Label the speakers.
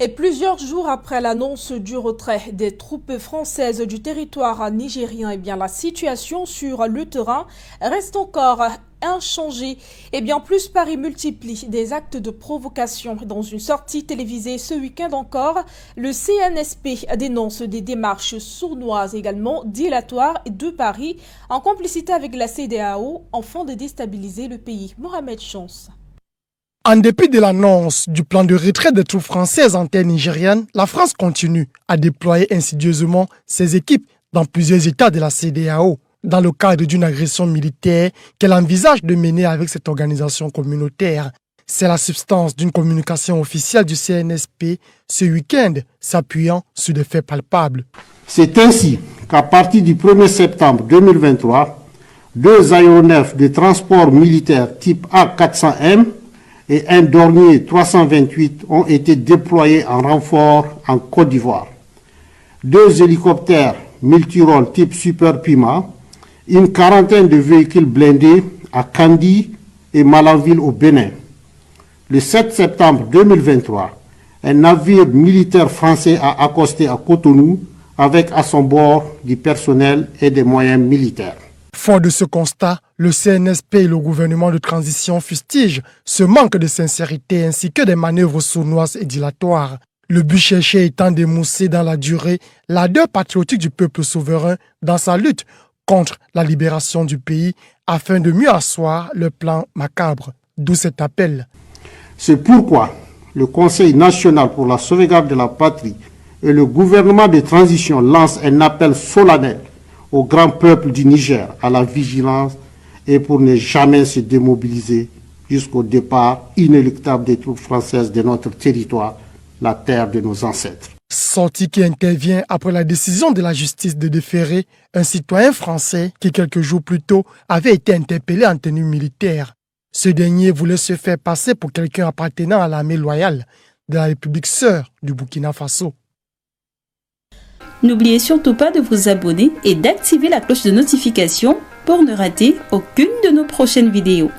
Speaker 1: Et plusieurs jours après l'annonce du retrait des troupes françaises du territoire nigérien, la situation sur le terrain reste encore inchangée. Plus Paris multiplie des actes de provocation. Dans une sortie télévisée ce week-end encore, le CNSP dénonce des démarches sournoises également dilatoires de Paris en complicité avec la CEDEAO afin de déstabiliser le pays. Mohamed Chance.
Speaker 2: En dépit de l'annonce du plan de retrait des troupes françaises en terre nigérienne, la France continue à déployer insidieusement ses équipes dans plusieurs États de la CEDEAO, dans le cadre d'une agression militaire qu'elle envisage de mener avec cette organisation communautaire. C'est la substance d'une communication officielle du CNSP ce week-end, s'appuyant sur des faits palpables.
Speaker 3: C'est ainsi qu'à partir du 1er septembre 2023, 2 aéronefs de transport militaire type A400M et un Dornier 328 ont été déployés en renfort en Côte d'Ivoire. 2 hélicoptères multirôles type Super Puma, une quarantaine de véhicules blindés à Kandi et Malanville au Bénin. Le 7 septembre 2023, un navire militaire français a accosté à Cotonou avec à son bord du personnel et des moyens militaires.
Speaker 2: Fort de ce constat, le CNSP et le gouvernement de transition fustigent ce manque de sincérité ainsi que des manœuvres sournoises et dilatoires. Le but cherché étant d'émousser dans la durée l'ardeur patriotique du peuple souverain dans sa lutte contre la libération du pays afin de mieux asseoir le plan macabre. D'où cet appel.
Speaker 3: C'est pourquoi le Conseil national pour la sauvegarde de la patrie et le gouvernement de transition lancent un appel solennel au grand peuple du Niger à la vigilance et pour ne jamais se démobiliser jusqu'au départ inéluctable des troupes françaises de notre territoire, la terre de nos ancêtres.
Speaker 2: Sortie qui intervient après la décision de la justice de déférer un citoyen français qui quelques jours plus tôt avait été interpellé en tenue militaire. Ce dernier voulait se faire passer pour quelqu'un appartenant à l'armée loyale de la République sœur du Burkina Faso.
Speaker 4: N'oubliez surtout pas de vous abonner et d'activer la cloche de notification pour ne rater aucune de nos prochaines vidéos.